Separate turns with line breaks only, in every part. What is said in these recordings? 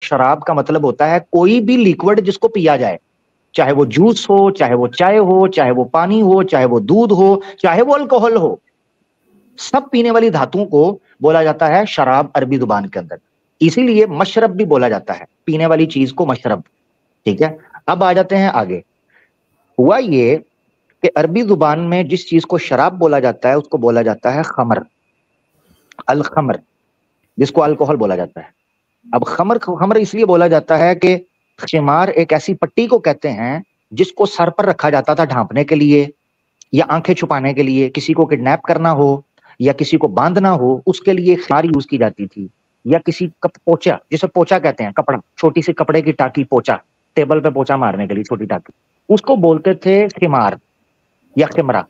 शराब का मतलब होता है कोई भी लिक्विड जिसको पिया जाए, चाहे वो जूस हो, चाहे वो चाय हो, चाहे वो पानी हो, चाहे वो दूध हो, चाहे वो अल्कोहल हो, सब पीने वाली धातुओं को बोला जाता है शराब अरबी जुबान के अंदर। इसीलिए मशरब भी बोला जाता है, पीने वाली चीज को मशरब। ठीक है, अब आ जाते हैं आगे। हुआ ये कि अरबी जुबान में जिस चीज को शराब बोला जाता है उसको बोला जाता है खमर, अल खमर, जिसको अल्कोहल बोला जाता है। अब खमर खमर इसलिए बोला जाता है कि शिमार एक ऐसी पट्टी को कहते हैं जिसको सर पर रखा जाता था ढांपने के लिए, या आंखें छुपाने के लिए, किसी को किडनैप करना हो या किसी को बांधना हो उसके लिए खिमार यूज की जाती थी। या किसी का पोचा, जिसे पोचा कहते हैं, कपड़ा, छोटी सी कपड़े की टाकी, पोचा, टेबल पे पोचा मारने के लिए छोटी टाकी, उसको बोलते थे खिमार या खिमरा।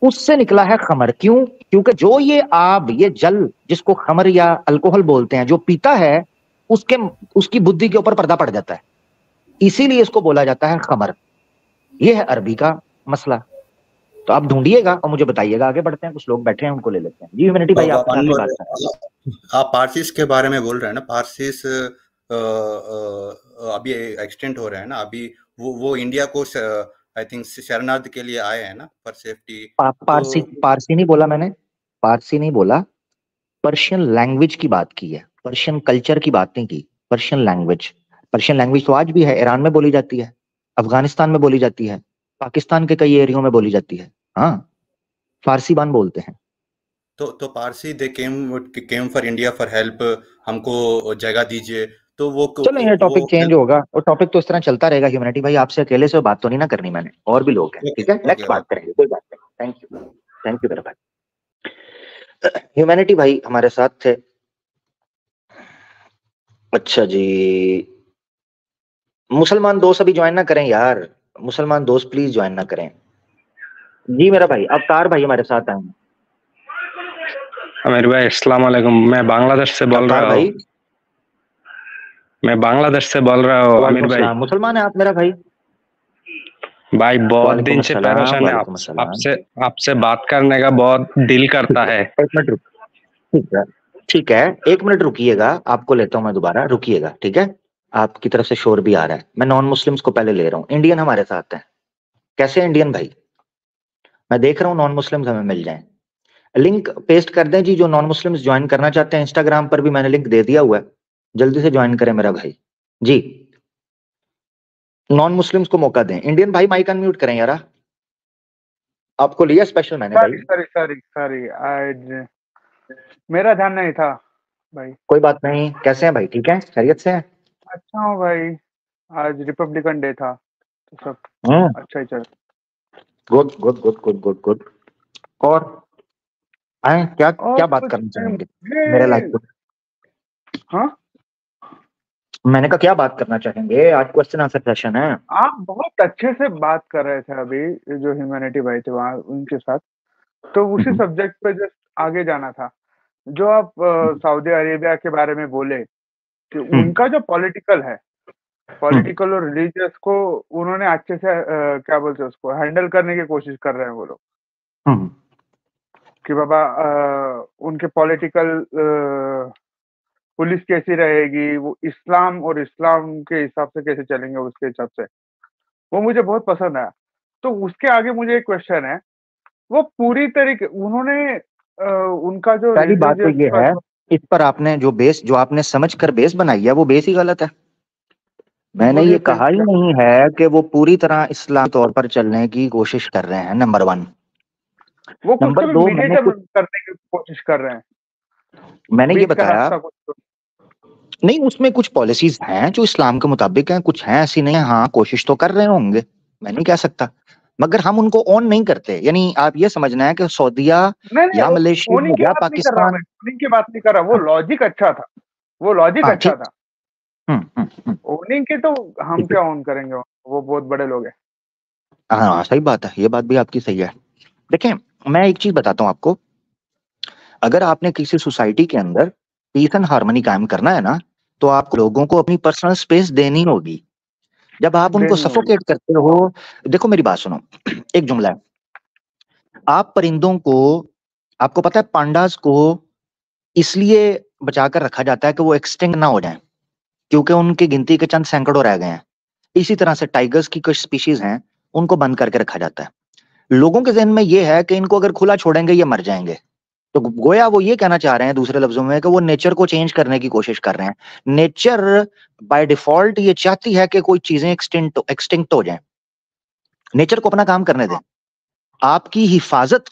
उससे निकला है खमर। क्यों? क्योंकि जो ये आब, ये जल जिसको खमर या अल्कोहल बोलते हैं, जो पीता है उसके उसकी बुद्धि के ऊपर पर्दा पड़ जाता है, इसीलिए इसको बोला जाता है खमर। ये है अरबी का मसला। तो आप ढूंढिएगा और मुझे बताइएगा। आगे बढ़ते हैं, कुछ लोग बैठे हैं उनको ले लेते हैं। जी ह्यूमैनिटी भाई, आपके साथ बात करें।
आप पारसीस के बारे में बोल रहे हैं ना, पारसीस अभी एक्सटेंड हो रहे हैं ना अभी, वो इंडिया को आई थिंक शरणार्थ के लिए आए हैं ना फॉर सेफ्टी।
पारसी पारसी नहीं बोला मैंने, पारसी नहीं बोला, पर्शियन लैंग्वेज की बात की है, पर्शियन कल्चर की बात नहीं की। पर्शियन लैंग्वेज, पर्शियन लैंग्वेज तो आज भी है, ईरान में बोली जाती है, अफगानिस्तान में बोली जाती है, पाकिस्तान के कई एरियो में बोली जाती है। हाँ, फारसी बान बोलते हैं।
तो Parsi they came for India for help, हमको जगह दीजिए। तो
चलो ये टॉपिक
वो
चेंज होगा, और टॉपिक तो इस तरह चलता रहेगा। ह्यूमैनिटी भाई, आपसे अकेले से बात तो नहीं ना करनी मैंने, और भी लोग हैं।
ओके
ठीक है,
ओके
नेक्स्ट बात
ओके।
करेंगे, कोई बात नहीं। थैंक यू, थैंक यू मेरा भाई। ह्यूमैनिटी भाई हमारे साथ थे। अच्छा जी, मुसलमान दोस्त अभी ज्वाइन ना करें यार, मुसलमान दोस्त प्लीज ज्वाइन ना करें। जी मेरा भाई, अवतार भाई हमारे साथ आए हैं।
आमिर भाई अस्सलाम वालेकुम, मैं बांग्लादेश से बोल
अवतार
रहा
भाई,
हूँ। मैं बांग्लादेश से बोल रहा हूँ
वालेकुम
आमिर भाई।
सलाम। मुसलमान है आप मेरा भाई?
भाई बहुत
वालेकुम
दिन से
अस्सलाम,
परेशान है,
वालेकुम अस्सलाम।
आपसे आपसे बात करने का बहुत दिल
ठीक
करता
है,
है।
एक मिनट रुक। ठीक है, ठीक है, एक मिनट रुकिएगा, आपको लेता हूं मैं दोबारा, रुकिएगा। ठीक है, आपकी तरफ से शोर भी आ रहा है। मैं नॉन मुस्लिम्स को पहले ले रहा हूँ। इंडियन हमारे साथ हैं। कैसे हैं इंडियन भाई? मैं देख रहा हूँ नॉन मुस्लिम्स हमें मिल जाएं। लिंक पेस्ट कर दें जी, जो नॉन मुस्लिम्स ज्वाइन करना चाहते हैं। इंस्टाग्राम पर भी मैंने लिंक दे दिया हुआ है, जल्दी से ज्वाइन करें मेरा भाई जी। नॉन मुस्लिम्स को मौका दें। इंडियन भाई माइक अनम्यूट करें यार, आपको लिया स्पेशल मैंने भाई।
सॉरी आज मेरा ध्यान नहीं था भाई।
कोई बात नहीं, कैसे हैं भाई? ठीक है, खैरियत से हैं?
अच्छा हूँ भाई, आज रिपब्लिकन डे था तो सब अच्छा ही चल।
Good good good good good good. और आए, क्या
और
क्या बात
कुछ
करना चाहेंगे मेरे लाइफ
मुझे
को?
हाँ,
मैंने कहा क्या बात करना चाहेंगे? आज क्वेश्चन आंसर सेशन है।
आप बहुत अच्छे से बात कर रहे थे अभी, जो ह्यूमैनिटी भाई थे वहाँ उनके साथ, तो उसी सब्जेक्ट पे जस्ट आगे जाना था। जो आप सऊदी अरेबिया के बारे में बोले कि उनका जो पॉलिटिकल है, पॉलिटिकल और रिलीजियस को उन्होंने अच्छे से क्या बोलते हैं उसको हैंडल करने की कोशिश कर रहे हैं वो लोग। कि बाबा उनके पॉलिटिकल पुलिस कैसी रहेगी, वो इस्लाम और इस्लाम के हिसाब से कैसे चलेंगे, उसके हिसाब से वो मुझे बहुत पसंद आया। तो उसके आगे मुझे एक क्वेश्चन है, वो पूरी तरीके उन्होंने उनका जो
पहली बात तो
रिलीजियस
ये
का
है, इस पर आपने जो बेस, जो आपने समझ कर बेस बनाई है, वो बेस ही गलत है। मैंने ये
बोलिए फिर
कहा ही नहीं है कि वो पूरी तरह इस्लामी तौर पर चलने की कोशिश कर रहे हैं, नंबर वन।
वो कुछ
नंबर
तो भी
दो,
मीडिएटर करने की कोशिश कर रहे हैं,
मैंने ये
बीच का
बताया
रास्ता कुछ तो।
नहीं, उसमें कुछ पॉलिसीज हैं जो इस्लाम के मुताबिक हैं, कुछ हैं ऐसी नहीं है। हाँ, कोशिश तो कर रहे होंगे, मैं नहीं कह सकता, मगर हम उनको ऑन नहीं करते। यानी आप ये समझना है कि सऊदीया
नहीं
या मलेशिया
ओनिंग की
या
बात नहीं कर रहा मैं,
पाकिस्तान।
ओनिंग की बात नहीं कर रहा, वो लॉजिक अच्छा था, वो लॉजिक
हाँ
अच्छा
ठीक।
था।
हम्म।
ओनिंग के तो हम
ठीक है।
क्या ऑन करेंगे, वो बहुत बड़े लोग हैं।
हाँ सही बात है, ये बात भी आपकी सही है। देखें, मैं एक चीज बताता हूँ आपको। अगर आपने किसी सोसाइटी के अंदर पीस एंड हार्मनी कायम करना है ना, तो आपको लोगों को अपनी पर्सनल स्पेस देनी होगी। जब आप उनको
देनी होगी।
सफोकेट करते हो, देखो मेरी बात सुनो, एक जुमला है। आप परिंदों को, आपको पता है पांडास को इसलिए बचाकर रखा जाता है कि वो एक्सटिंक्ट ना हो जाएं। क्योंकि उनकी गिनती के चंद सैकड़ों रह गए हैं। इसी तरह से टाइगर्स की कुछ स्पीशीज हैं, उनको बंद करके रखा जाता है। लोगों के जहन में ये है कि इनको अगर खुला छोड़ेंगे ये मर जाएंगे, तो गोया वो ये कहना चाह रहे हैं दूसरे लफ्जों में कि वो नेचर को चेंज करने की कोशिश कर रहे हैं। नेचर बाय डिफॉल्ट ये चाहती है कि कोई चीजें एक्सटिंक्ट हो जाएं। नेचर को अपना काम करने दें। आपकी हिफाजत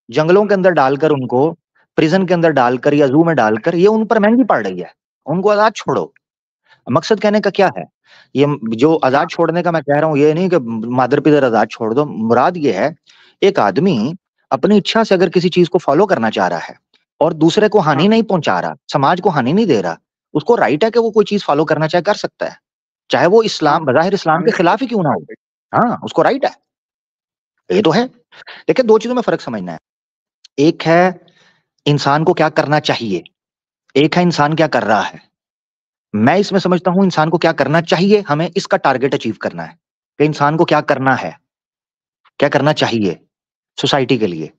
जंगलों के अंदर डालकर, उनको प्रिजन के अंदर डालकर या जू में डालकर, ये उन पर महंगी पड़ रही है। उनको आजाद छोड़ो। मकसद कहने का क्या है? ये जो आजाद छोड़ने का मैं कह रहा हूं, ये नहीं कि मादर पिदर आजाद छोड़ दो। मुराद ये है, एक आदमी अपनी इच्छा से अगर किसी चीज को फॉलो करना चाह रहा है और दूसरे को हानि नहीं पहुंचा रहा, समाज को हानि नहीं दे रहा, उसको राइट है कि वो कोई चीज फॉलो करना चाहे, कर सकता है, चाहे वो इस्लाम बज़ाहिर इस्लाम के खिलाफ ही क्यों ना हो। हाँ, उसको राइट है, ये तो है। देखिए, दो चीजों में फर्क समझना है। एक है इंसान को क्या करना चाहिए, एक है इंसान क्या कर रहा है। मैं इसमें समझता हूं इंसान को क्या करना चाहिए, हमें इसका टारगेट अचीव करना है कि इंसान को क्या करना है, क्या करना चाहिए सोसाइटी के लिए,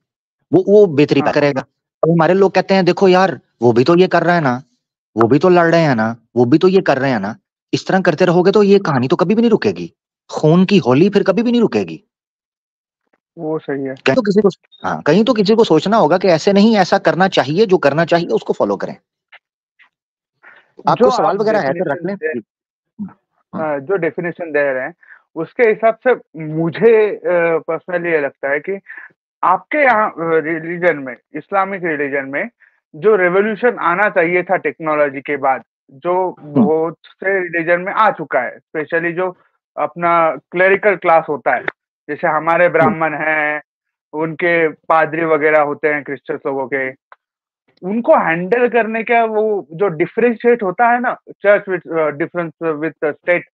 वो बेहतरी करेगा। अब हमारे लोग कहते हैं देखो यार, वो भी तो ये कर रहा है ना, वो भी तो लड़ रहे हैं ना, वो भी तो ये कर रहे हैं ना। इस तरह करते रहोगे तो ये कहानी तो कभी भी नहीं रुकेगी, खून की होली फिर कभी भी नहीं रुकेगी।
वो सही है।
कहीं तो किसी को, हाँ, कहीं तो किसी को सोचना होगा कि ऐसे नहीं, ऐसा करना चाहिए, जो करना चाहिए उसको फॉलो करें। आपको सवाल वगैरह है तो रख लें।
जो डेफिनेशन दे रहे हैं उसके हिसाब से मुझे पर्सनली ये लगता है कि आपके यहाँ रिलीजन में, इस्लामिक रिलीजन में जो रेवोल्यूशन आना चाहिए था टेक्नोलॉजी के बाद, जो बहुत से रिलीजन में आ चुका है, स्पेशली जो अपना क्लेरिकल क्लास होता है, जैसे हमारे ब्राह्मण हैं, उनके पादरी वगैरह होते हैं क्रिश्चियन लोगों के, उनको हैंडल करने का वो जो डिफरेंशिएट होता है ना, church with difference with state,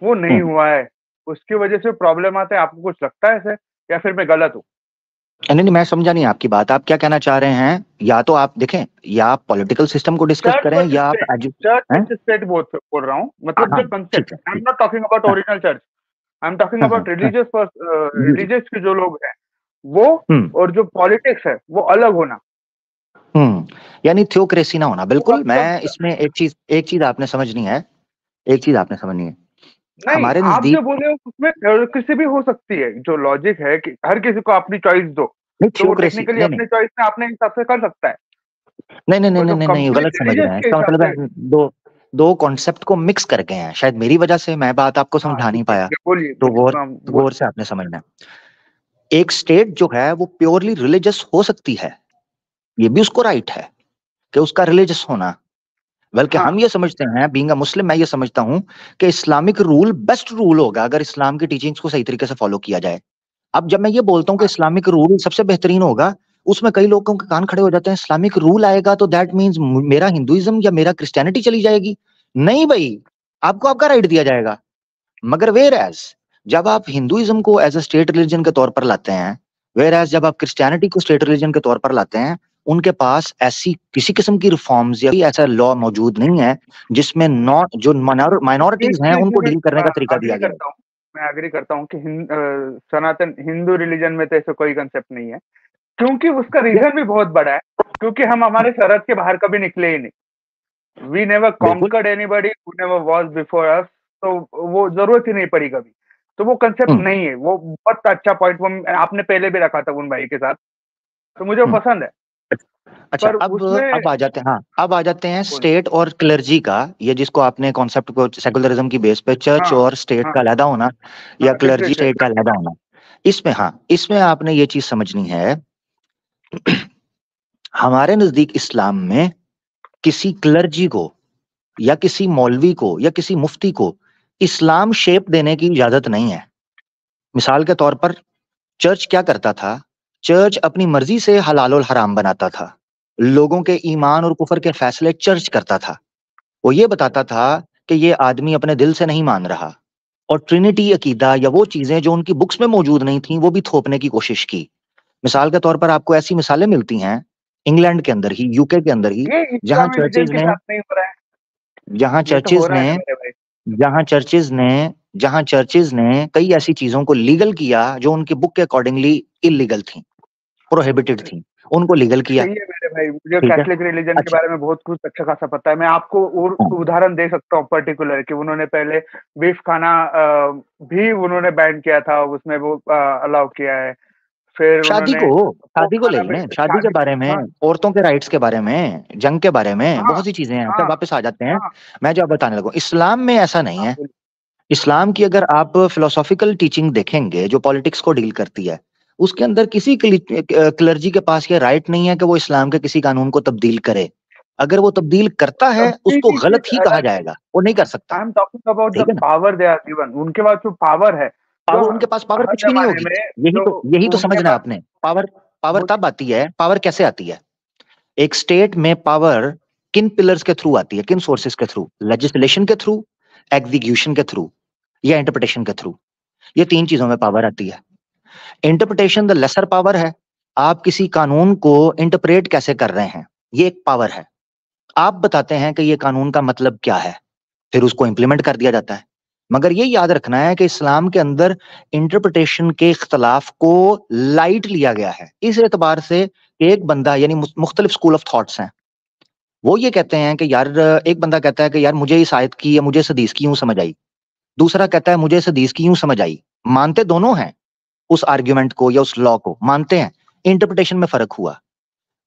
वो नहीं हुआ है। उसकी वजह से प्रॉब्लम आता है। आपको कुछ लगता है ऐसे, या फिर मैं गलत हूँ?
नहीं, मैं समझा नहीं आपकी बात। आप क्या कहना चाह रहे हैं? या तो आप देखें, या आप पॉलिटिकल सिस्टम को डिस्कस करें, या आप
चर्च स्टेट बोल रहा हूँ, मतलब जो concept, I am not talking about original church, I am talking about religious के जो लोग हैं वो, और जो पॉलिटिक्स है वो अलग होना,
यानी थियोक्रेसी ना होना। बिल्कुल, मैं इसमें एक चीज आपने समझनी है,
हमारे नजदीक आप जो बोल रहे हो उसमें थियोक्रेसी भी हो सकती है। जो लॉजिक है कि हर किसी को अपनी चॉइस दो, तो वो टेक्निकली अपने चॉइस में अपने हिसाब से कर सकता है।
नहीं, गलत समझ रहे हैं। इसका मतलब है दो कॉन्सेप्ट को मिक्स कर गए हैं। शायद मेरी वजह से मैं बात आपको समझा नहीं पाया, तो गौर से आपने समझना। एक स्टेट जो है वो प्योरली रिलीजियस हो सकती है, ये भी उसको राइट है कि उसका रिलीजियस होना। बल्कि हम ये समझते हैं, बीइंग अ मुस्लिम, मैं ये समझता हूं कि इस्लामिक रूल बेस्ट रूल होगा अगर इस्लाम की टीचिंग्स को सही तरीके से फॉलो किया जाए। अब जब मैं ये बोलता हूं कि इस्लामिक रूल सबसे बेहतरीन होगा, उसमें कई लोगों के कान खड़े हो जाते हैं। इस्लामिक रूल आएगा तो दैट मीन्स मेरा हिंदुइज्म या मेरा क्रिश्चियनिटी चली जाएगी। नहीं भाई, आपको आपका राइट दिया जाएगा। मगर वेयरएज जब आप हिंदुइज्म को एज अ स्टेट रिलीजन के तौर पर लाते हैं, वेयरएज जब आप क्रिश्चियनिटी को स्टेट रिलीजन के तौर पर लाते हैं, उनके पास ऐसी किसी किस्म की रिफॉर्म्स या ऐसा लॉ मौजूद नहीं है जिसमें जो माइनॉरिटीज हैं उनको डील करने का तरीका दिया गया है।
मैं एग्री करता हूँ कि सनातन हिंदू रिलीजन में तो ऐसा कोई कंसेप्ट नहीं है, क्योंकि उसका रीजन भी बहुत बड़ा है, क्योंकि हम हमारे सरहद के बाहर कभी निकले ही नहीं। We never conquered anybody who never was before us, तो वो जरूरत ही नहीं पड़ी कभी। तो वो कंसेप्ट नहीं है। वो बहुत अच्छा पॉइंट वो आपने पहले भी रखा था उन भाई के साथ, तो मुझे वो पसंद है।
अच्छा, अब आ जाते हैं, हाँ, अब आ जाते हैं स्टेट और क्लर्जी का, ये जिसको आपने कॉन्सेप्ट को सेकुलरिज्म की बेस पे चर्च और स्टेट का अलहदा होना या क्लर्जी स्टेट का अलहदा होना, इसमें आपने ये चीज समझनी है। हमारे नजदीक इस्लाम में किसी क्लर्जी को या किसी मौलवी को या किसी मुफ्ती को इस्लाम शेप देने की इजाजत नहीं है। मिसाल के तौर पर चर्च क्या करता था? चर्च अपनी मर्जी से हलाल और हराम बनाता था। लोगों के ईमान और कुफर के फैसले चर्च करता था। वो ये बताता था कि ये आदमी अपने दिल से नहीं मान रहा, और ट्रिनिटी अकीदा या वो चीजें जो उनकी बुक्स में मौजूद नहीं थी वो भी थोपने की कोशिश की। मिसाल के तौर पर आपको ऐसी मिसालें मिलती हैं इंग्लैंड के अंदर ही, यूके के अंदर ही, जहां चर्चेज ने कई ऐसी चीजों को लीगल किया जो उनकी बुक के अकॉर्डिंगली इलीगल थी, प्रोहिबिटेड थी। उनको लीगल किया।
सही है मेरे भाई, मुझे
ठीक है,
कैथलिक रिलीजन के
अच्छा
बारे में बहुत कुछ अच्छा खासा पता है। मैं आपको और उदाहरण दे सकता हूँ पर्टिकुलर, कि उन्होंने पहले बीफ खाना भी उन्होंने बैन किया था, उसमें वो अलाउ किया है। फिर
शादी
उन्होंने
को
पोर्क
शादी को ले
खाना भी,
लें, शादी के
शादी,
बारे में,
हाँ
औरतों के राइट्स के बारे में, जंग के बारे में,
हाँ
बहुत सी चीजें हैं। फिर
हाँ
वापस आ जाते हैं।
हाँ
मैं जो अब बताने लगूं, इस्लाम में ऐसा नहीं
हाँ,
है।
बोलिए।
इस्लाम की अगर आप फिलोसॉफिकल टीचिंग देखेंगे जो पॉलिटिक्स को डील करती है, उसके अंदर किसी क्लर्जी के पास ये राइट नहीं है कि वो इस्लाम के किसी कानून को तब्दील करे। अगर वो तब्दील करता है उसको
तब्दीली चीज
गलत ही कहा
अलग है।
जाएगा, वो नहीं कर सकता।
I am talking about the
ठीक है ना?
पावर दे आर गिवन, उनके पास जो पावर है, जो
पावर, उनके पास पावर
हर
कुछ भी नहीं
जमाने
होगी।
में
यही
जो
तो यही तो
उनके
समझना है
पास,
आपने। पावर पावर
बोलिए।
तब आती है, पावर कैसे आती है? एक स्टेट में पावर किन पिलर्स के थ्रू आती है, किन सोर्सेस के थ्रू? लेजिस्लेशन के थ्रू, एग्जीक्यूशन के थ्रू, या इंटरप्रिटेशन के थ्रू। ये तीन चीजों में पावर आती है। इंटरप्रिटेशन द लेसर पावर है। आप किसी कानून को इंटरप्रेट कैसे कर रहे हैं, ये एक पावर है। आप बताते हैं कि ये कानून का मतलब क्या है, फिर उसको इंप्लीमेंट कर दिया जाता है। मगर ये याद रखना है कि इस्लाम के अंदर इंटरप्रिटेशन के इख्तलाफ को लाइट लिया गया है, इस एतबार से कि एक बंदा, यानी मुख्तलिफ स्कूल ऑफ थॉट्स हैं, वो ये कहते हैं कि यार, एक बंदा कहता है कि यार मुझे इस आयत की या मुझे इस हदीस की यूं समझ आई, दूसरा कहता है मुझे इस हदीस की यूं समझ आई। मानते दोनों हैं, उस आर्ग्यूमेंट को या उस लॉ को मानते हैं, इंटरप्रिटेशन में फर्क हुआ।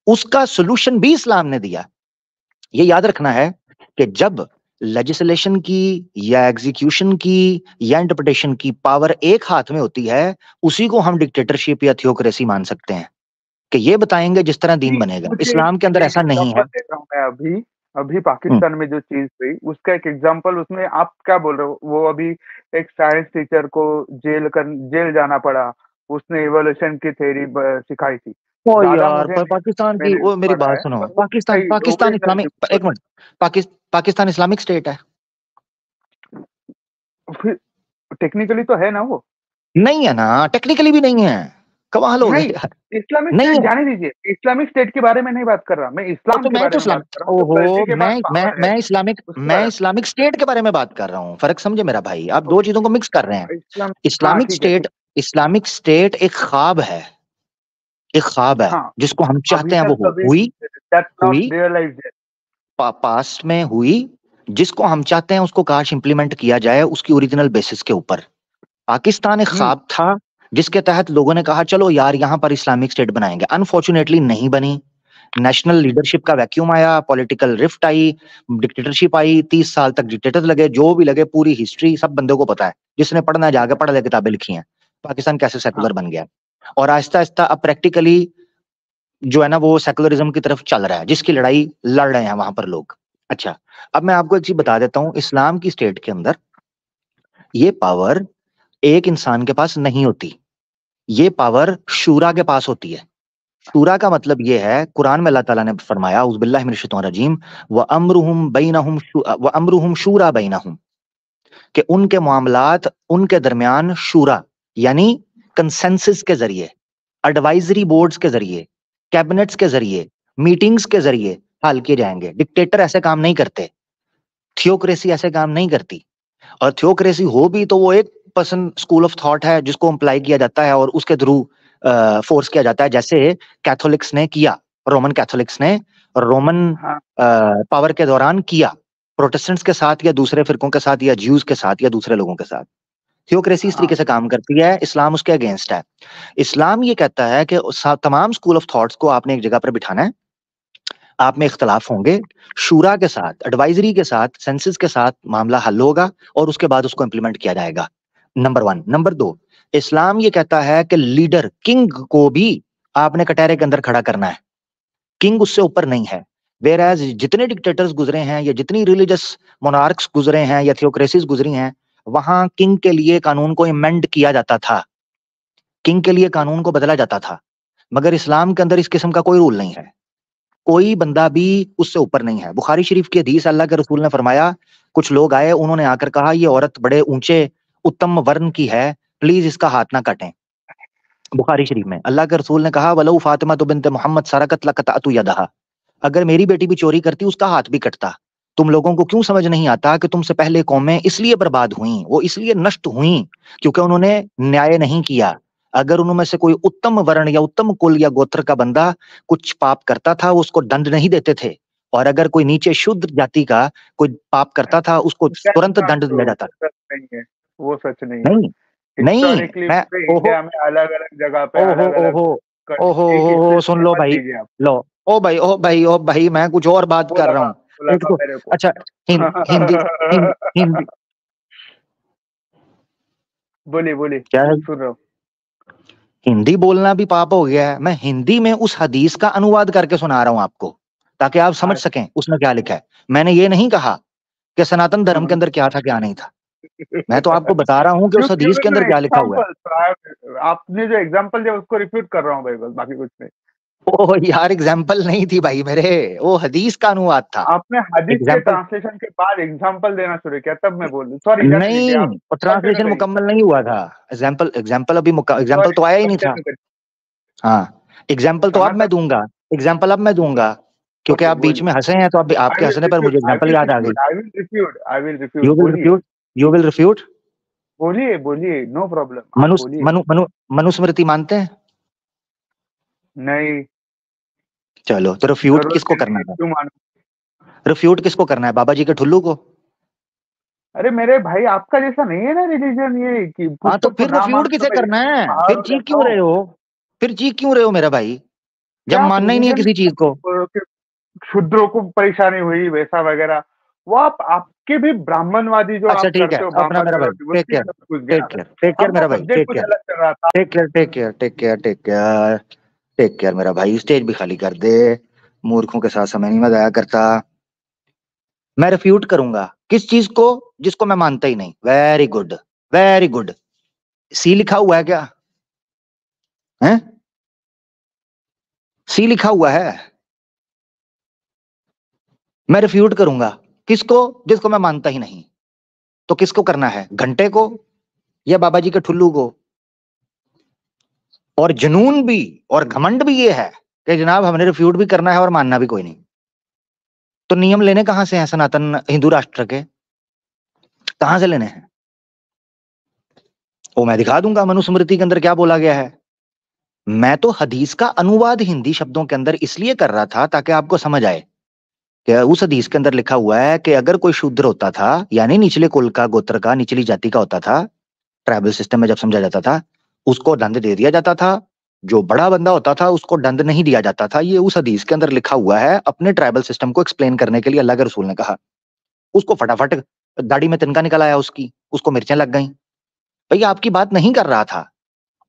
उसका सोल्यूशन भी इस्लाम ने दिया। ये याद रखना है कि जब लेजिस्लेशन की या एग्जीक्यूशन की या इंटरप्रिटेशन की पावर एक हाथ में होती है, उसी को हम डिक्टेटरशिप या थियोक्रेसी मान सकते हैं, कि ये बताएंगे जिस तरह दीन बनेगा।
मुझे
इस्लाम के अंदर
एक
ऐसा नहीं है।
एग्जांपल देता हूँ मैं। अभी अभी पाकिस्तान में जो चीज हुई, उसका एक एग्जांपल, उसमें आप क्या बोल रहे हो, वो अभी एक साइंस टीचर को जेल जाना पड़ा, उसने इवोल्यूशन की थ्योरी सिखाई थी।
ओ
ज्यादा
यार,
मुझे
पर
नहीं
पाकिस्तान की,
मैंने
वो मेरी
पढ़ा
बात
है,
सुनो,
पर वो
पाकिस्तान
सही
पाकिस्तान
ओरिजिनल
इस्लामिक, एक मिनट, पाकिस्तान इस्लामिक स्टेट है?
फिर टेक्निकली तो है ना वो।
नहीं है ना, टेक्निकली भी नहीं है। कमाल हो गए
नहीं,
यार।
इस्लामिक
नहीं
स्टेट
है।
जाने दीजिए, इस्लामिक स्टेट के बारे में नहीं बात कर रहा मैं,
और
इस्लाम
तो
के
मैं तो
बारे में
इस्लाम,
बात कर रहा हूँ। जो
ओहो,
क्लर्जी के पास
मैं
पावर है उसके
मैं
बारे
इस्लामिक स्टेट के बारे में बात कर रहा हूँ। फर्क समझे मेरा भाई, आप दो चीजों को मिक्स कर रहे हैं।
में। इस्लाम, हाँ
इस्लामिक
ठीक है
स्टेट,
ठीक।
इस्लामिक स्टेट एक ख्वाब है, एक ख्वाब है
हाँ,
जिसको हम
अभी
चाहते हैं वो
तक अभी
हुई,
दैट्स नॉट
हुई,
रियलाइज्ड।
पास्ट में हुई। जिसको हम चाहते हैं उसको काश इंप्लीमेंट किया जाए उसकी ओरिजिनल बेसिस के ऊपर। पाकिस्तान एक ख्वाब था जिसके तहत लोगों ने कहा चलो यार यहां पर इस्लामिक स्टेट बनाएंगे। अनफॉर्चुनेटली नहीं बनी। नेशनल लीडरशिप का वैक्यूम आया, पॉलिटिकल रिफ्ट आई, डिक्टेटरशिप आई, 30 साल तक डिक्टेटर लगे, जो भी लगे, पूरी हिस्ट्री सब बंदों को पता है। जिसने पढ़ना है जाके पढ़ ले, किताबें लिखी हैं पाकिस्तान कैसे
हाँ
सेकुलर बन गया। और आहिस्ता आहिस्ता अब प्रैक्टिकली जो है ना वो सेकुलरिज्म की तरफ चल रहा है, जिसकी लड़ाई लड़ रहे हैं वहां पर लोग। अच्छा, अब मैं आपको एक चीज बता देता हूं, इस्लाम की स्टेट के अंदर ये पावर एक इंसान के पास नहीं होती, ये पावर शूरा के पास होती है। शूरा का मतलब ये है, कुरान में अल्लाह ताला ने फरमाया उज़बिल्लाहि मिनश शैतानिर रजीम, व अमरुहुम शूरा बैनहुम, कि उनके मामलात उनके दरमियान शूरा यानी कंसेंसस के जरिए, एडवाइजरी बोर्ड्स के जरिए, कैबिनेट्स के जरिए, मीटिंग्स के जरिए हल किए जाएंगे। डिक्टेटर ऐसे काम नहीं करते, थियोक्रेसी ऐसे काम नहीं करती। और थियोक्रेसी हो भी तो वो एक पर्सन स्कूल ऑफ थॉट है जिसको अप्लाई किया जाता है और उसके थ्रू फोर्स किया जाता है, जैसे कैथोलिक्स ने किया, रोमन कैथोलिक्स ने रोमन
हाँ
पावर के दौरान किया, प्रोटेस्टेंट्स के साथ या दूसरे फिरकों के साथ या ज्यूज के साथ या दूसरे लोगों के साथ। थियोक्रेसी इस
हाँ
तरीके से काम करती है, इस्लाम उसके अगेंस्ट है। इस्लाम ये कहता है कि तमाम स्कूल ऑफ थॉट्स को आपने एक जगह पर बिठाना है, आप में इख्तलाफ होंगे, शूरा के साथ, एडवाइजरी के साथ, सेंसस के साथ मामला हल होगा और उसके बाद उसको इंप्लीमेंट किया जाएगा। नंबर 1। नंबर 2, इस्लाम ये कहता है कि लीडर, किंग को भी आपने कटहरे के अंदर खड़ा करना है, किंग उससे ऊपर नहीं है। वेयर जितने डिक्टेटर्स गुजरे हैं या जितनी रिलीजियस मोनार्क्स गुजरे हैं या थियोक्रेसीज गुजरी हैं, वहां किंग के लिए कानून को इमेंड किया जाता था, किंग के लिए कानून को बदला जाता था। मगर इस्लाम के अंदर इस किस्म का कोई रूल नहीं है, कोई बंदा भी उससे ऊपर नहीं है। बुखारी शरीफ की हदीस, अल्लाह के रसूल ने फरमाया, कुछ लोग आए, उन्होंने आकर कहा ये औरत बड़े ऊंचे उत्तम वर्ण की है, प्लीज इसका हाथ ना काटें। बुखारी शरीफ में अल्लाह के रसूल ने कहा वलऊ फातिमा तो बिन्त मोहम्मद सरकत लकतअतु यदहा, अगर मेरी बेटी भी चोरी करती उसका हाथ भी कटता। तुम लोगों को क्यों समझ नहीं आता कि तुमसे पहले कौमें इसलिए बर्बाद हुई, वो इसलिए नष्ट हुई क्योंकि उन्होंने न्याय नहीं किया, अगर उनमें से कोई उत्तम वर्ण या उत्तम कुल या गोत्र का बंदा कुछ पाप करता था, उसको दंड नहीं देते थे, और अगर कोई नीचे शुद्ध जाति का कोई पाप करता था, उसको तुरंत दंड दिया जाता था।
सच नहीं है, वो सच नहीं है।
नहीं नहीं,
हिस्टोरिकली
मैं
इंडिया में अलग-अलग जगह पे अलग-अलग
ओहो सुन लो भाई, लो ओ भाई मैं कुछ और बात कर रहा हूँ। एक तो अच्छा हिंदी हिंदी
बोलिए
क्या है?
सुन रहा हूँ।
हिंदी बोलना भी पाप हो गया है। मैं हिंदी में उस हदीस का अनुवाद करके सुना रहा हूँ आपको, ताकि आप समझ सकें उसमें क्या लिखा है। मैंने ये नहीं कहा कि सनातन धर्म के अंदर क्या था क्या नहीं था, मैं तो आपको बता रहा हूँ कि उस हदीस के अंदर क्या लिखा हुआ है।
आपने जो एग्जांपल दिया उसको रिपीट कर रहा हूँ भाई, बस बाकी कुछ नहीं।
ओह यार, एग्जाम्पल नहीं थी भाई मेरे, वो हदीस का अनुवाद था।
आपने हदीस के ट्रांसलेशन के बाद एग्जांपल देना शुरू किया, तब मैं बोल सॉरी
नहीं, और ट्रांसलेशन मुकम्मल नहीं हुआ था। एग्जाम्पल अभी एग्जाम्पल तो आया ही नहीं था। हाँ, एग्जाम्पल तो अब मैं दूंगा, क्योंकि आप बीच में हंसे हैं, तो अब आपके हंसने पर मुझे एग्जाम्पल याद आ गई। You will refute.
बोलिए, नो प्रॉब्लम।
मनुस्मृति मानते हैं?
नहीं।
चलो, तो रिफ्यूट किसको करना है? रिफ्यूट किसको करना है? बाबा जी के ठुल्लू को?
अरे मेरे भाई, आपका जैसा नहीं है ना रिलीजन ये कि
हाँ, तो फिर रिफ्यूट किसे करना है? फिर चीख क्यों रहे हो मेरा भाई, जब मानना ही नहीं है किसी चीज को?
शूद्रों को परेशानी हुई वैसा वगैरह, वो आपके भी ब्राह्मणवादी जो
अच्छा,
आप
ठीक है, अपना मेरा भाई, टेक केयर मेरा भाई, टेक केयर मेरा भाई। स्टेज भी खाली कर दे, मूर्खों के साथ समय नहीं मैं जाया करता। मैं रिफ्यूट करूंगा किस चीज को? जिसको मैं मानता ही नहीं। Very good. सी लिखा हुआ है क्या? हैं? सी लिखा हुआ है। मैं रिफ्यूट करूंगा किसको? जिसको मैं मानता ही नहीं। तो किसको करना है? घंटे को या बाबा जी के ठुल्लू को? और जुनून भी और घमंड भी ये है कि जनाब हमने रिफ्यूट भी करना है और मानना भी कोई नहीं। तो नियम लेने कहां से हैं सनातन हिंदू राष्ट्र के? कहां से लेने हैं? वो मैं दिखा दूंगा मनुस्मृति के अंदर क्या बोला गया है। मैं तो हदीस का अनुवाद हिंदी शब्दों के अंदर इसलिए कर रहा था ताकि आपको समझ आए कि उस हदीस के अंदर लिखा हुआ है कि अगर कोई शूद्र होता था, यानी निचले कुल का, गोत्र का, निचली जाति का होता था, ट्राइबल सिस्टम में जब समझा जाता था, उसको दंड दे दिया जाता था। जो बड़ा बंदा होता था उसको दंड नहीं दिया जाता था। ये उस हदीस के अंदर लिखा हुआ है। अपने ट्राइबल सिस्टम को एक्सप्लेन करने के लिए अल्लाह के रसूल ने कहा। उसको फटाफट दाढ़ी में तिनका निकल आया, उसको मिर्चें लग गई। भैया आपकी बात नहीं कर रहा था,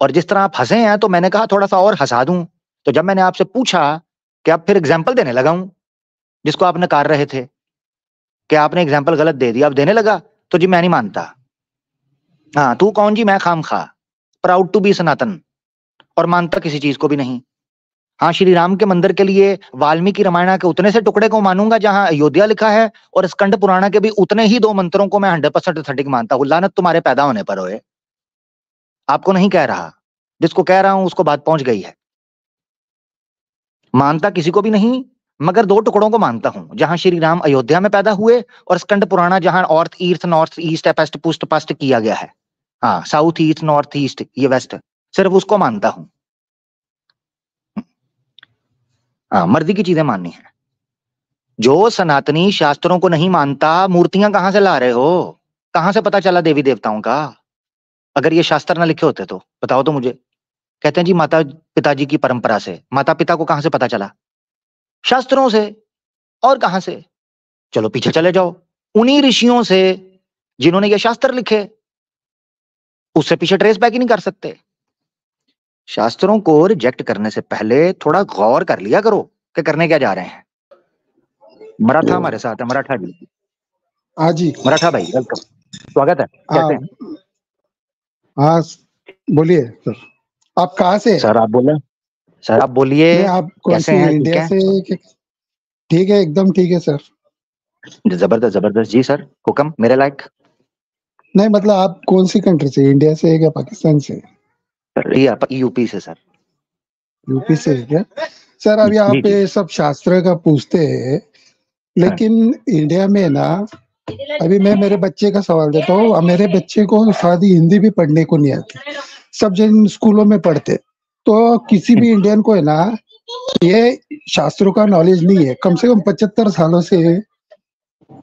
और जिस तरह आप हंसे हैं तो मैंने कहा थोड़ा सा और हंसा दूं। तो जब मैंने आपसे पूछा कि आप फिर एग्जाम्पल देने लगा हूं, जिसको आप नकार रहे थे कि आपने एग्जाम्पल गलत दे दिया, आप देने लगा, तो जी मैं नहीं मानता। हाँ, तू कौन जी? मैं खाम खा, प्राउड टू बी सनातन, और मानता किसी चीज को भी नहीं। हाँ, श्री राम के मंदिर के लिए वाल्मीकि रामायण के उतने से टुकड़े को मानूंगा जहां अयोध्या लिखा है, और स्कंद पुराण के भी उतने ही 2 मंत्रों को मैं 100% ऑथेंटिक मानता हूं। लानत तुम्हारे पैदा होने पर होए। आपको नहीं कह रहा, जिसको कह रहा हूं उसको बात पहुंच गई है। मानता किसी को भी नहीं, मगर 2 टुकड़ों को मानता हूं, जहां श्री राम अयोध्या में पैदा हुए, और स्कंद पुराण जहां नॉर्थ ईस्ट वेस्ट पुष्ट पस्ट किया गया है। हाँ, साउथ ईस्ट, नॉर्थ ईस्ट, ये वेस्ट, सिर्फ उसको मानता हूं। हाँ, मर्जी की चीजें माननी है। जो सनातनी शास्त्रों को नहीं मानता, मूर्तियां कहां से ला रहे हो? कहां से पता चला देवी देवताओं का? अगर ये शास्त्र ना लिखे होते तो बताओ तो मुझे। कहते हैं जी माता पिताजी की परंपरा से। माता पिता को कहां से पता चला? शास्त्रों से। और कहां से? चलो पीछे चले जाओ, उन्हीं ऋषियों से जिन्होंने ये शास्त्र लिखे। उससे पीछे ट्रेस बैक ही नहीं कर सकते। शास्त्रों को रिजेक्ट करने से पहले थोड़ा गौर कर लिया करो कि करने क्या जा रहे हैं। मराठा हमारे साथ है, मराठा जी।
हाँ जी,
मराठा भाई वेलकम, स्वागत है। कैसे हैं?
हाँ बोलिए सर, आप कहाँ से?
सर आप बोले, सर आप बोलिए,
आप कौन
कैसे
सी
हैं?
इंडिया से? ठीक है, एकदम ठीक है सर।
जबरदस्त जी सर, हुक्म मेरे लायक।
नहीं मतलब आप कौन सी कंट्री से? इंडिया से है क्या पाकिस्तान से?
यूपी से सर।
यूपी से है क्या सर? अब यहाँ पे सब शास्त्र का पूछते हैं, लेकिन इंडिया में ना, अभी मैं मेरे बच्चे का सवाल देता हूँ। मेरे बच्चे को सादी हिंदी भी पढ़ने को नहीं आती, सब जिन स्कूलों में पढ़ते, तो किसी भी इंडियन को है ना ये शास्त्रों का नॉलेज नहीं है। कम से कम 75 सालों से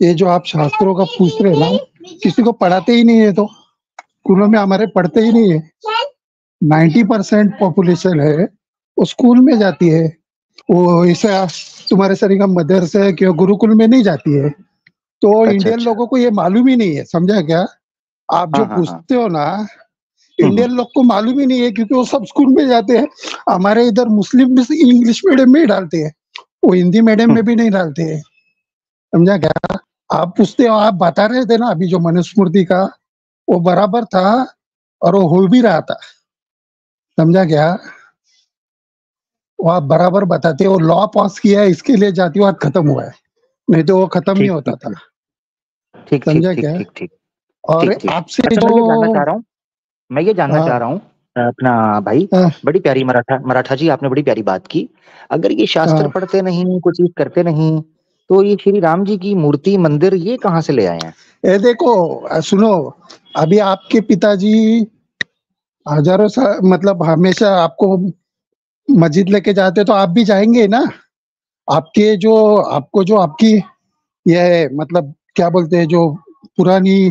ये जो आप शास्त्रों का पूछ रहे हो ना, किसी को पढ़ाते ही नहीं है, तो स्कूलों में हमारे पढ़ते ही नहीं है। 90% पॉपुलेशन है वो स्कूल में जाती है, वो ऐसा तुम्हारे सरी का मदरसे क्यों गुरुकुल में नहीं जाती है। तो
अच्छा
इंडियन
अच्छा।
लोगों को ये मालूम ही नहीं है, समझा क्या? आप जो
हाँ हाँ हाँ।
पूछते हो ना, इंडियन लोग को मालूम ही नहीं है, क्योंकि वो सब स्कूल में जाते हैं। हमारे इधर मुस्लिम भी इंग्लिश मीडियम में ही डालते हैं, वो हिंदी मीडियम में भी नहीं डालते हैं, समझा क्या? आप पूछते हो, आप बता रहे थे ना अभी जो मनुस्मृति का, वो बराबर था और वो हो भी रहा था, समझा क्या? वो आप बराबर बताते हो, लॉ पास किया है इसके लिए जातिवाद खत्म हुआ है, नहीं तो वो खत्म नहीं
ठीक
होता
ठीक
था,
ठीक ठीक
समझा
ठीक
क्या?
ठीक ठीक
और
ठीक ठीक।
आपसे
अच्छा, मैं ये जानना चाह
जो
रहा हूँ, मैं ये जानना चाह रहा हूँ अपना भाई,
हाँ,
बड़ी प्यारी मराठा जी, आपने बड़ी प्यारी बात की। अगर ये शास्त्र
हाँ,
पढ़ते नहीं, कुछ चीज करते नहीं, तो ये श्री राम जी की मूर्ति मंदिर ये कहाँ से ले आए हैं?
ये देखो सुनो, अभी आपके पिताजी हजारों साल मतलब हमेशा आपको मस्जिद लेके जाते, तो आप भी जाएंगे ना? आपके जो आपको जो आपकी ये मतलब क्या बोलते हैं, जो पुरानी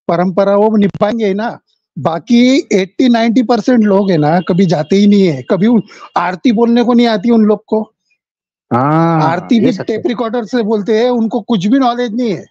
परंपरा वो निभाएंगे ही ना। बाकी 80-90% लोग है ना कभी जाते ही नहीं है, कभी आरती बोलने को नहीं आती उन लोग को।
हाँ,
आरती
ये
भी
सच है।
टेप रिकॉर्डर से बोलते हैं, उनको कुछ भी नॉलेज नहीं है,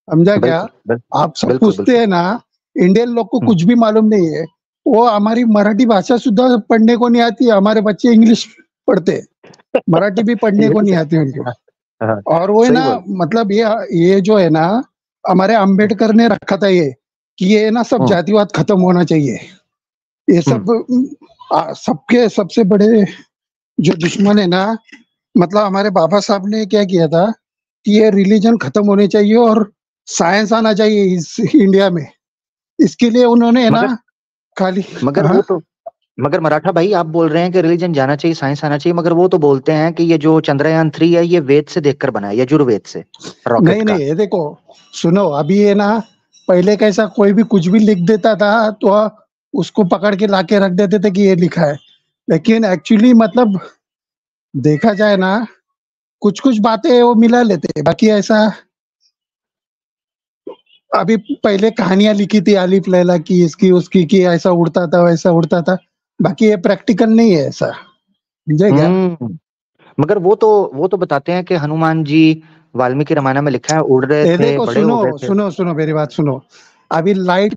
समझा क्या?
बिल्कुल
आप सब
बिल्कुल
पूछते
बिल्कुल।
हैं ना, इंडियन लोग को
हम्म,
कुछ भी मालूम नहीं है। वो हमारी मराठी भाषा सुद्धा पढ़ने को नहीं आती, हमारे बच्चे इंग्लिश पढ़ते हैं, मराठी भी पढ़ने
ये
को
तो
नहीं
सही।
आती उनको।
हाँ, हाँ,
और वो है
सही
ना,
बोल।
मतलब ये जो है ना, हमारे अंबेडकर ने रखा था ये, कि ये ना सब
हम्म
जातिवाद खत्म होना चाहिए। ये
हम्म
सब सबके सबसे बड़े जो दुश्मन है ना, मतलब हमारे बाबा साहब ने क्या किया था कि ये रिलीजन खत्म होने चाहिए और साइंस आना चाहिए इस इंडिया में। इसके लिए उन्होंने है ना
मगर
खाली
मगर
हाँ,
वो तो मगर मराठा भाई, आप बोल रहे हैं कि रिलीजन जाना चाहिए, साइंस आना चाहिए, मगर वो तो बोलते हैं कि ये जो चंद्रयान 3 है ये वेद से देखकर बना है, यजुर्वेद से, रॉकेट
नहीं
का।
नहीं, ये देखो सुनो, अभी है ना, पहले कैसा कोई भी कुछ भी लिख देता था तो उसको पकड़ के लाके रख देते थे कि ये लिखा है, लेकिन एक्चुअली मतलब देखा जाए ना, कुछ कुछ बातें वो मिला लेते हैं, बाकी ऐसा अभी पहले कहानियां लिखी थी आलिफ लैला की, इसकी उसकी, कि ऐसा उड़ता था वैसा उड़ता था, बाकी ये प्रैक्टिकल नहीं है ऐसा, समझे क्या?
मगर वो तो बताते हैं कि हनुमान जी, वाल्मीकि रामायण में लिखा है, उड़ रहे
ये
थे,
देखो
बड़े
सुनो
हो गए थे।
सुनो सुनो, मेरी बात सुनो। अभी लाइट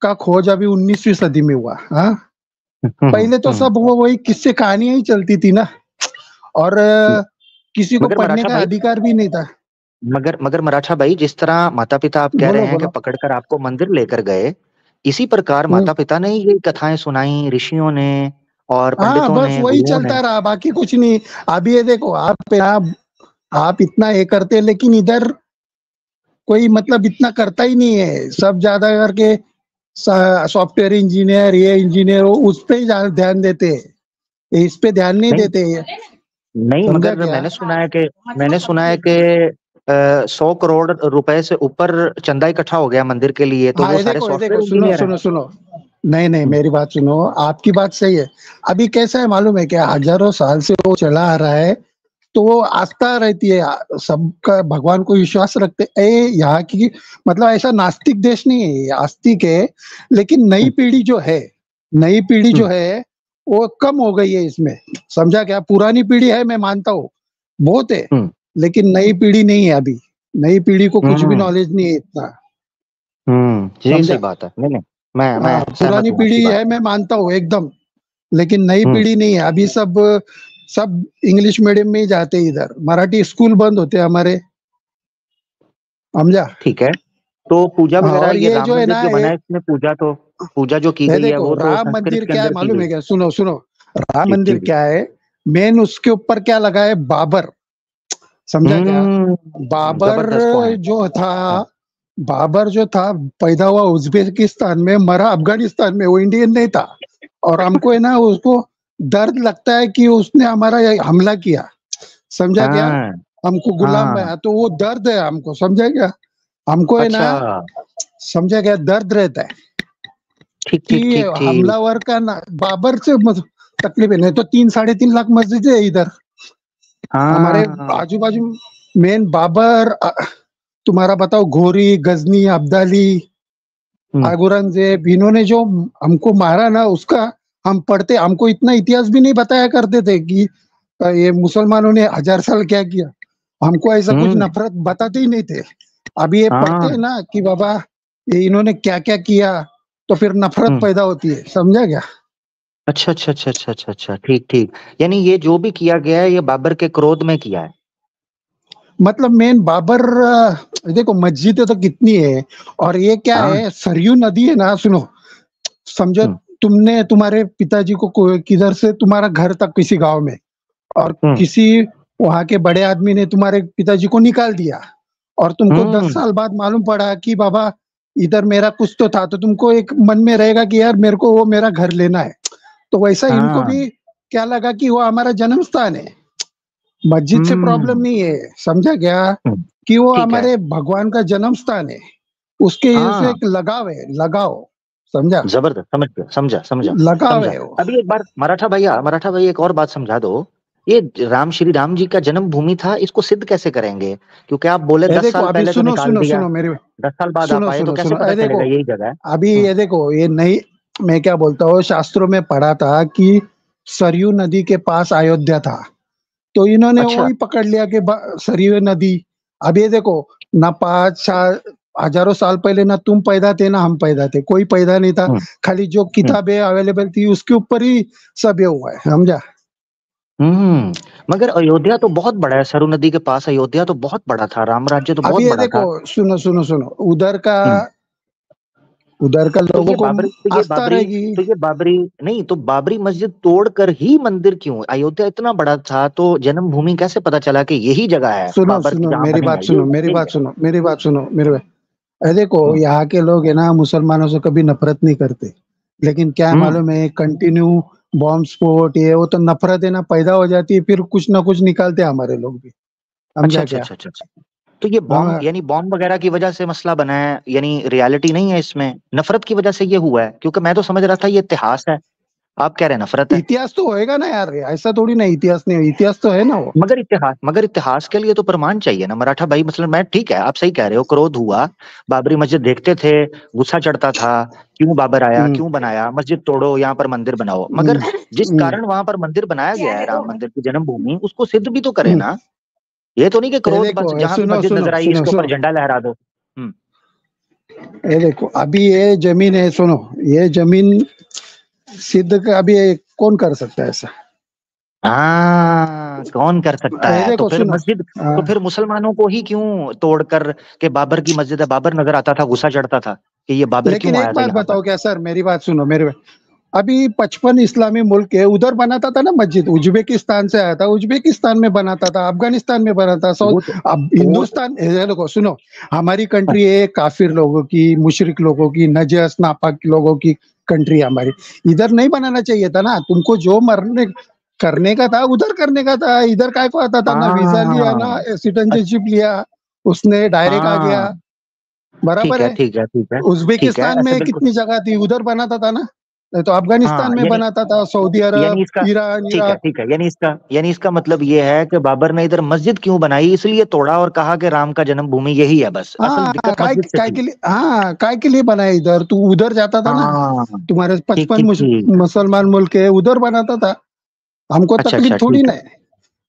का खोज अभी 19वीं सदी में हुआ, हाँ। पहले तो सब वो वही किस्से कहानियां ही चलती थी ना, और किसी को
मगर
पढ़ने
मराठा
का
भाई,
अधिकार भी नहीं था।
मगर मराठा भाई, जिस तरह माता पिता आप कह रहे
बोलो
हैं कि
बोलो।
पकड़कर आपको मंदिर लेकर गए, इसी प्रकार
हम्म,
माता पिता ने ये कथाएं सुनाई, ऋषियों ने और
हाँ
पंडितों
बस
ने,
वही
गुरुओं ने।
चलता रहा, बाकी कुछ नहीं। अभी ये देखो आप इतना ये करते, लेकिन इधर कोई मतलब इतना करता ही नहीं है, सब ज्यादा करके सॉफ्टवेयर इंजीनियर, ये इंजीनियर, उस पे ही ज्यादा ध्यान देते हैं, इस पे ध्यान नहीं
नहीं
देते,
नहीं,
समझा
मगर
क्या?
मैंने सुना है कि 100 करोड़ रुपए से ऊपर चंदा इकट्ठा हो गया मंदिर के लिए, तो
हाँ
वो सारे
ये देखो
सॉफ्टवेयर
सुनो
इंजीनियर हैं।
सुनो सुनो, नहीं नहीं,
हम्म,
मेरी बात सुनो, आपकी बात सही है। अभी कैसा है मालूम है क्या, हजारों साल से वो चला आ रहा है, तो वो आस्था रहती है, सबका भगवान को विश्वास रखते ए यहाँ की, मतलब ऐसा नास्तिक देश नहीं है, ये आस्तिक है। लेकिन नई
हम्म,
पीढ़ी जो है, नई पीढ़ी जो
हम्म,
है वो कम हो गई है इसमें, समझा क्या? पुरानी पीढ़ी है, मैं मानता हूँ बहुत है,
हम्म,
लेकिन नई पीढ़ी नहीं है अभी, नई पीढ़ी को कुछ भी
हम्म,
नॉलेज नहीं है इतना,
ये सही
समझा?
बात है। नहीं नहीं, मैं
हाँ
सहमत
पुरानी
हूँ आपकी
पीढ़ी
बात
है,
से।
मैं मानता हूँ एकदम, लेकिन नई
हम्म,
पीढ़ी नहीं है अभी। सब सब इंग्लिश मीडियम में ही जाते हैं, इधर मराठी स्कूल बंद होते हैं हमारे, समझा?
ठीक है। तो पूजा
हाँ,
वगैरह,
और
ये
ये
राम
जो है
मंदिर
ना
जो बना है, इसमें पूजा जो की
ये
गई है,
देखो
वो तो
राम
संस्कृत
मंदिर
के
क्या है
अंदर की
मालूम
गई।
है क्या? सुनो सुनो, राम
जी जी
मंदिर
जी।
क्या है, मेन उसके ऊपर क्या लगा है, बाबर, समझा क्या? बाबर
जबरदस्त पॉइंट।
जो था, बाबर जो था पैदा हुआ उज्बेकिस्तान में, मरा अफगानिस्तान में, वो इंडियन नहीं था। और हमको है ना उसको दर्द लगता है कि उसने हमारा ये हमला किया, समझा क्या?
हाँ
हमको गुलाम
हाँ।
बनाया, तो वो दर्द है हमको, समझा क्या? हमको है ना,
अच्छा।
समझा क्या? दर्द रहता है,
ठीक
कि
ठीक ठीक ठीक।
हमलावर का ना बाबर से तकलीफ है, नहीं तो 3-3.5 लाख मस्जिद है इधर हमारे
हाँ
आजू बाजू। मेन बाबर तुम्हारा बताओ, घोरी, गजनी, अब्दाली, औरंगजेब, इन्होंने जो हमको मारा ना, उसका हम पढ़ते, हमको इतना इतिहास भी नहीं बताया करते थे कि ये मुसलमानों ने 1000 साल क्या किया। हमको ऐसा कुछ नफरत बताते ही नहीं थे। अभी ये पढ़ते हैं ना कि बाबा ये इन्होंने क्या क्या किया, तो फिर नफरत पैदा होती है, समझा क्या?
अच्छा अच्छा अच्छा अच्छा अच्छा अच्छा, ठीक ठीक। यानी ये जो भी किया गया है ये बाबर के क्रोध में किया है।
मतलब मेन बाबर देखो मस्जिदें तो कितनी है, और ये क्या है, सरयू नदी है ना, सुनो समझो, तुमने तुम्हारे पिताजी को किधर से तुम्हारा घर तक किसी गांव में, और किसी वहां के बड़े आदमी ने तुम्हारे पिताजी को निकाल दिया, और तुमको 10 साल बाद मालूम पड़ा कि बाबा इधर मेरा कुछ तो था, तो तुमको एक मन में रहेगा कि यार मेरे को वो मेरा घर लेना है। तो वैसा इनको भी क्या लगा कि वो हमारा जन्म स्थान है, मस्जिद से प्रॉब्लम नहीं है, समझा क्या? कि वो हमारे भगवान का जन्म स्थान है, उसके से एक लगाव है, लगाव, समझा?
जबरदस्त, समझ गया, समझा समझा
लगाव
समझा।
है वो।
अभी एक बार मराठा भाई एक और बात समझा दो, ये श्री राम जी का जन्म भूमि था, इसको सिद्ध कैसे करेंगे? क्योंकि आप बोले 10
देखो
साल
अभी
पहले तो
सुनो
निकाल
सुनो
दिया,
सुनो मेरे
10 साल बाद आप आए, तो कैसे
सुनो,
पता
देखो
चलेगा यही जगह है?
अभी ये देखो, ये नहीं, मैं क्या बोलता हूँ, शास्त्रों में पढ़ा था कि सरयू नदी के पास अयोध्या था, तो इन्होंने
अच्छा।
वही पकड़ लिया कि सरयू नदी। अब ये देखो ना, 5 हजारों साल पहले ना तुम पैदा थे ना हम पैदा थे, कोई पैदा नहीं था, खाली जो किताबें अवेलेबल थी उसके ऊपर ही सब ये हुआ है, समझा?
मगर अयोध्या तो बहुत बड़ा है, सरयू नदी के पास अयोध्या तो बहुत बड़ा था, राम राज्य तो बहुत
अभी ये
बड़ा था।
देखो, सुनो सुनो सुनो, उधर का
तो
लोगों
ये
को आस्था रहेगी।
ये बाबरी नहीं, तो बाबरी मस्जिद तोड़कर ही मंदिर क्यों? अयोध्या इतना बड़ा था तो जन्मभूमि कैसे पता चला कि यही जगह है
सुनो
बाबर की
सुनो
जहाँ
मेरी
बनी
बात
है?
सुनो, मेरी बात सुनो, मेरी बात सुनो मेरे। देखो यहाँ के लोग है ना, मुसलमानों से कभी नफरत नहीं करते, लेकिन क्या है मालूम है, कंटिन्यू बॉम्ब स्फोट ये वो, तो नफरत है ना पैदा हो जाती है, फिर कुछ ना कुछ निकालते हैं हमारे लोग भी,
अच्छा
समझा
अच्छा
क्या?
अच्छा अच्छा अच्छा। तो ये बॉम्ब, यानी बॉम्ब वगैरह की वजह से मसला बना है, यानी रियलिटी नहीं है इसमें, नफरत की वजह से ये हुआ है? क्योंकि मैं तो समझ रहा था ये इतिहास है, आप कह रहे हैं नफरत है।
इतिहास तो होएगा ना यार, ऐसा थोड़ी ना इतिहास नहीं, इतिहास तो है ना वो।
मगर इतिहास के लिए तो प्रमाण चाहिए ना मराठा भाई। मतलब मैं ठीक है, आप सही कह रहे हो, क्रोध हुआ, बाबरी मस्जिद देखते थे, गुस्सा चढ़ता था, क्यों बाबर आया, क्यों बनाया, मस्जिद तोड़ो, यहाँ पर मंदिर बनाओ। मगर जिस कारण वहां पर मंदिर बनाया गया है, राम मंदिर की जन्मभूमि, उसको सिद्ध भी तो करे ना। ये तो नहीं कि क्रोध बस
देखो
जहां भी
सुनो
मस्जिद
सुनो
नजर आई
सुनो
इसके ऊपर
सुनो,
झंडा लहरा दो।
ये देखो अभी ये जमीन है, सुनो, ये जमीन सिद्ध का अभी कौन कर सकता है ऐसा?
कौन कर सकता
ये
है? तो
देखो
फिर
सुनो,
मस्जिद, तो फिर मुसलमानों को ही क्यों तोड़कर के बाबर की मस्जिद है, बाबर नजर आता था, गुस्सा चढ़ता था कि ये बाबर
लेकिन
क्यों
एक
आया था
बात
यहाँ पर?
बताओ क्या सर, मेरी बात सुनो मेरे, अभी 55 इस्लामी मुल्क है, उधर बनाता था ना मस्जिद, उज्बेकिस्तान से आया था, उज्बेकिस्तान में बनाता था, अफगानिस्तान में बनाता था, अब हिंदुस्तान, ये देखो सुनो, हमारी कंट्री है काफिर लोगों की, मुशरिक लोगों की, नजस नापाक लोगों की कंट्री है हमारी, इधर नहीं बनाना चाहिए था ना तुमको, जो मरने करने का था उधर करने का था, इधर काय को आता था ना, वीजा लिया ना, सिटीजनशिप लिया, उसने डायरेक्ट आ गया,
ठीक
बराबर
है
है?
ठीक है ठीक है ठीक है,
उज्बेकिस्तान
ऐसे
में
बिल्कुल।
कितनी जगह थी, उधर बनाता था ना, नहीं तो अफगानिस्तान में
यानी
बनाता था, सऊदी अरब,
इसका
ईरान,
ठीक है
इराक।
ठीक है, यानी इसका मतलब ये है कि बाबर ने इधर मस्जिद क्यों बनाई, इसलिए तोड़ा और कहा कि राम का जन्मभूमि यही है, बस असल
हाँ,
दिक्कत मस्जिद से
काय
थी।
के लिए, हाँ काय के लिए बनाया इधर, तू उधर जाता था ना,
हाँ
तुम्हारे
ठीक
55
ठीक ठीक।
मुसलमान मुल्क है, उधर बनाता था, हमको
अच्छा
तकलीफ
अच्छा
थोड़ी
ठीक
ना
है।
है,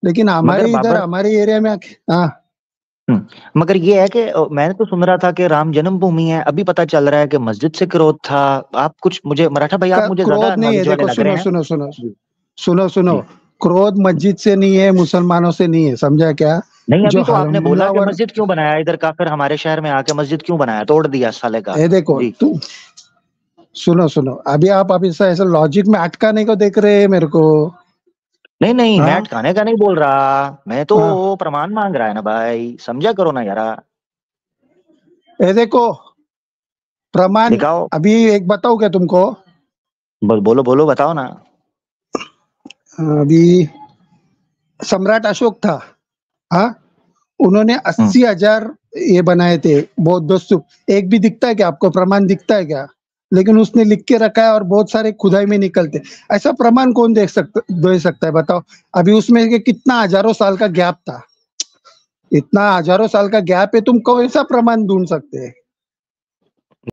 लेकिन
मगर
हमारे इधर
बाबर,
हमारे एरिया में आके, हाँ
मगर ये है कि मैंने तो सुन रहा था कि राम जन्मभूमि है, अभी पता चल रहा है कि मस्जिद से क्रोध था। आप कुछ मुझे मराठा भाई, आप मुझे ज्यादा
क्रोध नहीं है,
नॉलेज वाले
देखो
लग रहे
सुनो
हैं।
सुनो सुनो
जी
सुनो सुनो,
जी।
क्रोध मस्जिद से नहीं है, मुसलमानों से नहीं है, समझा क्या?
नहीं,
जो
अभी तो आपने बोला कि
हमलावर,
मस्जिद क्यों बनाया इधर का, फिर हमारे शहर में आके मस्जिद क्यों बनाया, तोड़ दिया साले का।
ये देखो
जी
तू, सुनो सुनो, अभी आप अभी ऐसा लॉजिक में अटकाने को देख रहे हैं मेरे को?
नहीं नहीं, मैं
हाँ
अटकाने का नहीं बोल रहा, मैं तो
हाँ,
प्रमाण मांग रहा है ना भाई, समझा करो ना यारा।
ये देखो प्रमाण,
दिखाओ,
अभी एक बताओ क्या तुमको,
बोलो बोलो, बताओ ना।
अभी सम्राट अशोक था, हाँ, उन्होंने
हम्म
80,000 ये बनाए थे बौद्ध स्तूप, एक भी दिखता है क्या आपको, प्रमाण दिखता है क्या? लेकिन उसने लिख के रखा है और बहुत सारे खुदाई में निकलते। ऐसा प्रमाण कौन दे सकता है बताओ? अभी उसमें के कितना हजारों साल का गैप था, इतना हजारों साल का गैप है, तुम कैसा प्रमाण ढूंढ सकते हैं?